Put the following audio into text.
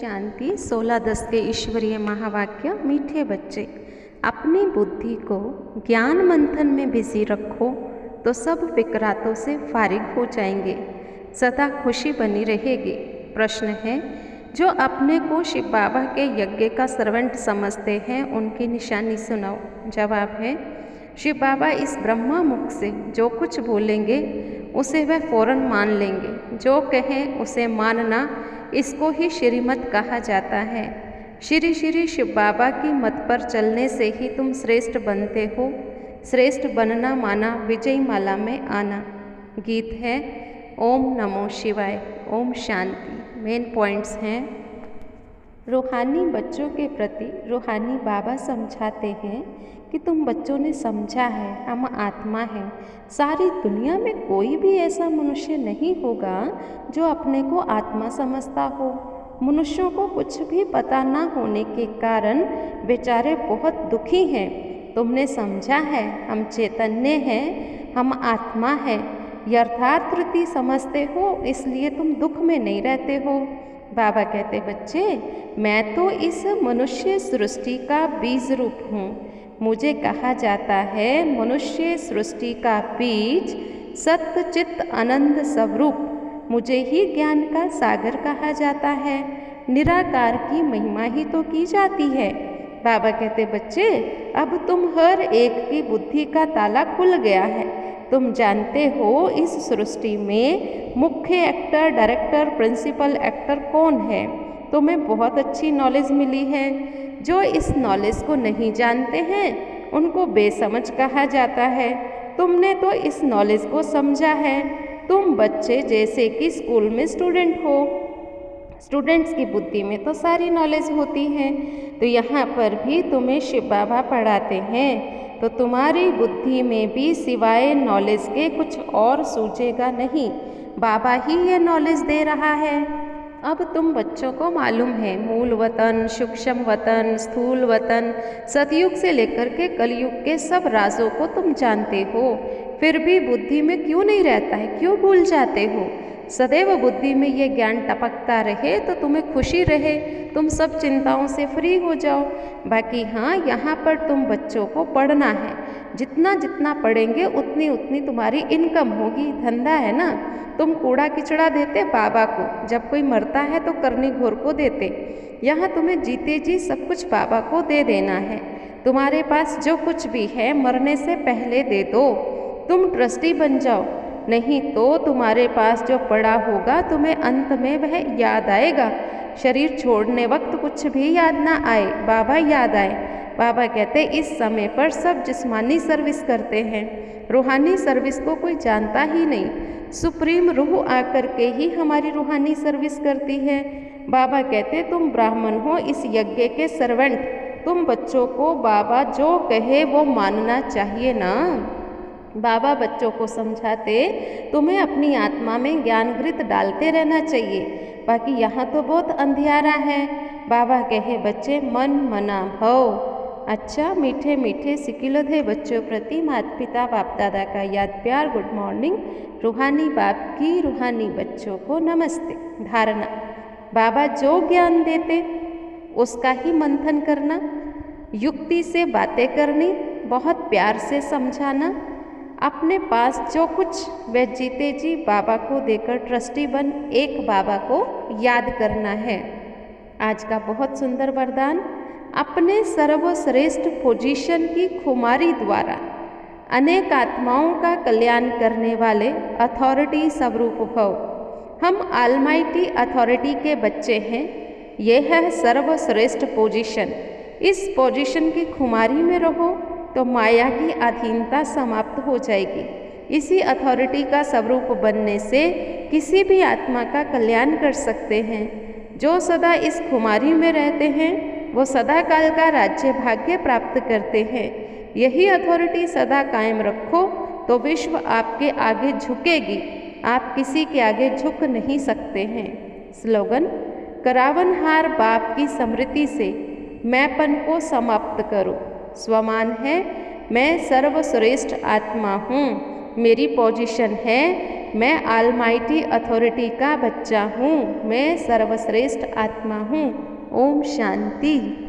शांति 16:10 के ईश्वरीय महावाक्य। मीठे बच्चे, अपनी बुद्धि को ज्ञान मंथन में बिजी रखो तो सब फिक्रातों से फारिग हो जाएंगे, सदा खुशी बनी रहेगी। प्रश्न है, जो अपने को शिव बाबा के यज्ञ का सर्वेंट समझते हैं उनकी निशानी सुनाओ। जवाब है, शिव बाबा इस ब्रह्मा मुख से जो कुछ बोलेंगे उसे वह फौरन मान लेंगे। जो कहें उसे मानना, इसको ही श्रीमत कहा जाता है। श्री श्री शिव बाबा की मत पर चलने से ही तुम श्रेष्ठ बनते हो। श्रेष्ठ बनना माना विजय माला में आना। गीत है ओम नमो शिवाय। ओम शांति। मेन पॉइंट्स हैं, रूहानी बच्चों के प्रति रूहानी बाबा समझाते हैं कि तुम बच्चों ने समझा है, हम आत्मा हैं। सारी दुनिया में कोई भी ऐसा मनुष्य नहीं होगा जो अपने को आत्मा समझता हो। मनुष्यों को कुछ भी पता ना होने के कारण बेचारे बहुत दुखी हैं। तुमने समझा है, हम चैतन्य हैं, हम आत्मा हैं। यथार्थ रीति समझते हो, इसलिए तुम दुख में नहीं रहते हो। बाबा कहते, बच्चे मैं तो इस मनुष्य सृष्टि का बीज रूप हूँ। मुझे कहा जाता है मनुष्य सृष्टि का बीज सत्य चित्त आनंद स्वरूप। मुझे ही ज्ञान का सागर कहा जाता है। निराकार की महिमा ही तो की जाती है। बाबा कहते, बच्चे अब तुम हर एक की बुद्धि का ताला खुल गया है। तुम जानते हो इस सृष्टि में मुख्य एक्टर, डायरेक्टर, प्रिंसिपल एक्टर कौन है। तुम्हें बहुत अच्छी नॉलेज मिली है। जो इस नॉलेज को नहीं जानते हैं उनको बेसमझ कहा जाता है। तुमने तो इस नॉलेज को समझा है। तुम बच्चे जैसे कि स्कूल में स्टूडेंट हो। स्टूडेंट्स की बुद्धि में तो सारी नॉलेज होती है, तो यहाँ पर भी तुम्हें शिव बाबा पढ़ाते हैं, तो तुम्हारी बुद्धि में भी सिवाय नॉलेज के कुछ और सूझेगा नहीं। बाबा ही ये नॉलेज दे रहा है। अब तुम बच्चों को मालूम है मूल वतन, सूक्ष्म वतन, स्थूल वतन, सतयुग से लेकर के कलयुग के सब राजों को तुम जानते हो। फिर भी बुद्धि में क्यों नहीं रहता है, क्यों भूल जाते हो। सदैव बुद्धि में ये ज्ञान टपकता रहे तो तुम्हें खुशी रहे, तुम सब चिंताओं से फ्री हो जाओ। बाकी हाँ, यहाँ पर तुम बच्चों को पढ़ना है। जितना जितना पढ़ेंगे उतनी उतनी तुम्हारी इनकम होगी। धंधा है ना। तुम कूड़ा किचड़ा देते बाबा को, जब कोई मरता है तो करनी घोर को देते। यहाँ तुम्हें जीते जी सब कुछ बाबा को दे देना है। तुम्हारे पास जो कुछ भी है मरने से पहले दे दो। तुम ट्रस्टी बन जाओ, नहीं तो तुम्हारे पास जो पड़ा होगा तुम्हें अंत में वह याद आएगा। शरीर छोड़ने वक्त कुछ भी याद ना आए, बाबा याद आए। बाबा कहते, इस समय पर सब जिस्मानी सर्विस करते हैं, रूहानी सर्विस को कोई जानता ही नहीं। सुप्रीम रूह आकर के ही हमारी रूहानी सर्विस करती है। बाबा कहते, तुम ब्राह्मण हो, इस यज्ञ के सर्वेंट। तुम बच्चों को बाबा जो कहे वो मानना चाहिए ना। बाबा बच्चों को समझाते, तुम्हें अपनी आत्मा में ज्ञान घृत डालते रहना चाहिए। बाकी यहाँ तो बहुत अंधियारा है। बाबा कहे, बच्चे मन मना भव। अच्छा, मीठे मीठे सिकिलोधे बच्चों प्रति माता पिता बाप दादा का याद प्यार, गुड मॉर्निंग। रूहानी बाप की रूहानी बच्चों को नमस्ते। धारणा, बाबा जो ज्ञान देते उसका ही मंथन करना, युक्ति से बातें करनी, बहुत प्यार से समझाना, अपने पास जो कुछ वह जीते जी बाबा को देकर ट्रस्टी बन एक बाबा को याद करना है। आज का बहुत सुंदर वरदान, अपने सर्वश्रेष्ठ पोजीशन की खुमारी द्वारा अनेक आत्माओं का कल्याण करने वाले अथॉरिटी स्वरूप भव। हम ऑलमाइटी अथॉरिटी के बच्चे हैं। यह है सर्वश्रेष्ठ पोजीशन। इस पोजीशन की खुमारी में रहो तो माया की अधीनता समाप्त हो जाएगी। इसी अथॉरिटी का स्वरूप बनने से किसी भी आत्मा का कल्याण कर सकते हैं। जो सदा इस खुमारी में रहते हैं वो सदा काल का राज्य भाग्य प्राप्त करते हैं। यही अथॉरिटी सदा कायम रखो तो विश्व आपके आगे झुकेगी। आप किसी के आगे झुक नहीं सकते हैं। स्लोगन, करावनहार बाप की स्मृति से मैंपन को समाप्त करो। स्वमान है, मैं सर्वश्रेष्ठ आत्मा हूँ। मेरी पोजीशन है मैं ऑलमाइटी अथॉरिटी का बच्चा हूँ, मैं सर्वश्रेष्ठ आत्मा हूँ। ओम शांति।